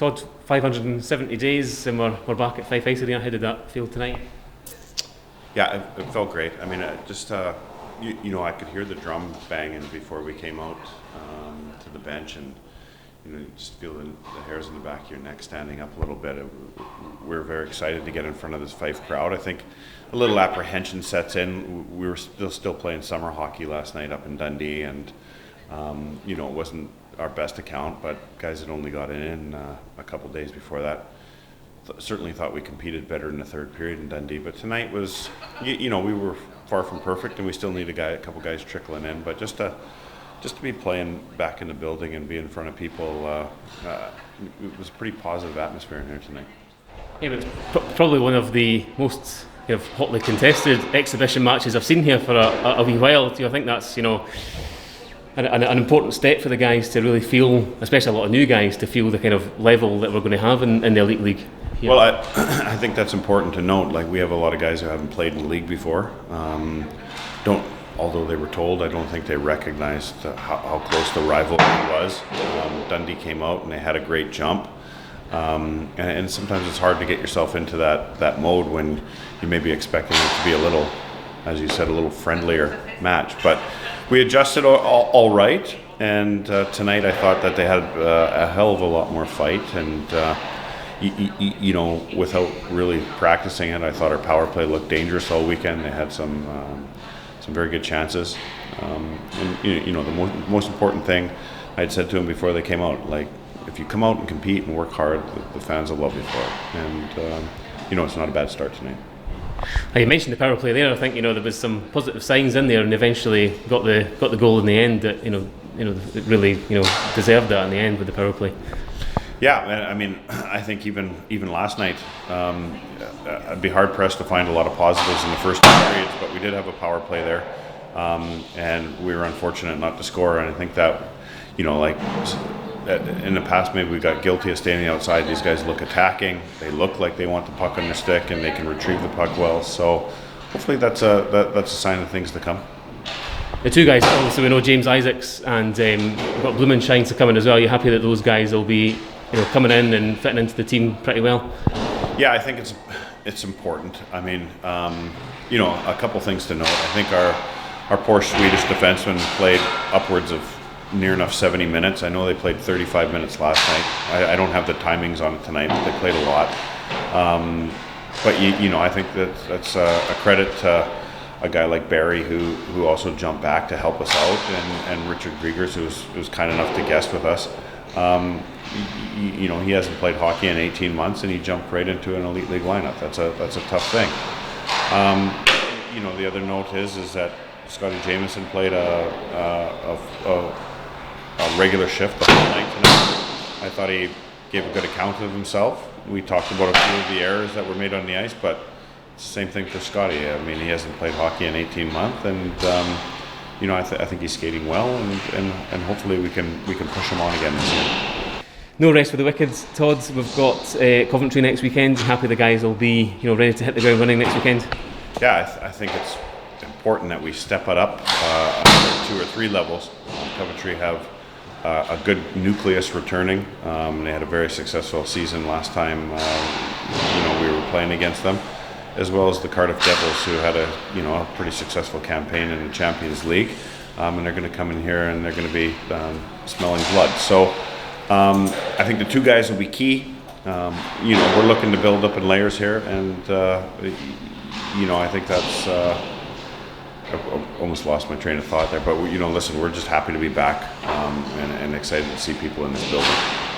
Todd, 570 days and we're back at Fife Ice Arena. How did that feel tonight? Yeah, it felt great. I mean, I could hear the drum banging before we came out to the bench, and you just feel the hairs in the back of your neck standing up a little bit. We're very excited to get in front of this Fife crowd. I think a little apprehension sets in. We were still playing summer hockey last night up in Dundee, and it wasn't our best account, but guys had only got in a couple days before that. Certainly thought we competed better in the third period in Dundee, but tonight was, we were far from perfect, and we still need a couple guys trickling in, but just to be playing back in the building and be in front of people, it was a pretty positive atmosphere in here tonight. Yeah, but it's probably one of the most hotly contested exhibition matches I've seen here for a wee while. I think that's an important step for the guys to really feel, especially a lot of new guys, to feel the kind of level that we're going to have in the Elite League. Yeah. Well, I think that's important to note. Like, we have a lot of guys who haven't played in the league before. Although they were told, I don't think they recognized how close the rivalry was. Dundee came out and they had a great jump. And sometimes it's hard to get yourself into that mode when you may be expecting it to be a little, as you said, a little friendlier match. But we adjusted all right, and tonight I thought that they had a hell of a lot more fight, and without really practicing it, I thought our power play looked dangerous all weekend. They had some very good chances, the most important thing I had said to them before they came out, like, if you come out and compete and work hard, the fans will love you for it, and it's not a bad start tonight. You mentioned the power play there. I think there was some positive signs in there, and eventually got the goal in the end that it really deserved that in the end with the power play. Yeah, I mean, I think even last night, I'd be hard pressed to find a lot of positives in the first two periods, but we did have a power play there, and we were unfortunate not to score. And I think that in the past, maybe we got guilty of standing outside. These guys look attacking. They look like they want the puck on their stick, and they can retrieve the puck well. So hopefully that's a sign of things to come. The two guys, obviously, we know James Isaacs and we've got Blumenschein to come in as well. Are you happy that those guys will be coming in and fitting into the team pretty well? Yeah, I think it's important. I mean, a couple things to note. I think our poor Swedish defensemen played upwards of near enough 70 minutes. I know they played 35 minutes last night. I don't have the timings on it tonight, but they played a lot. But I think that's a credit to a guy like Barry who also jumped back to help us out, and Richard Griegers who was kind enough to guest with us. He hasn't played hockey in 18 months, and he jumped right into an Elite League lineup. That's a tough thing. The other note is that Scotty Jamieson played a regular shift the whole night tonight. I thought he gave a good account of himself. We talked about a few of the errors that were made on the ice, but it's the same thing for Scotty. I mean, he hasn't played hockey in 18 months, and I think he's skating well, and hopefully we can push him on again this year. No rest for the wicked, Todd. We've got Coventry next weekend. Happy the guys will be ready to hit the ground running next weekend. Yeah, I think it's important that we step it up 2 or 3 levels. Coventry have a good nucleus returning. They had a very successful season last time we were playing against them, as well as the Cardiff Devils, who had a pretty successful campaign in the Champions League, and they're going to come in here and they're going to be smelling blood. So I think the two guys will be key. We're looking to build up in layers here, and I think that's. I almost lost my train of thought there, but listen, we're just happy to be back and excited to see people in this building.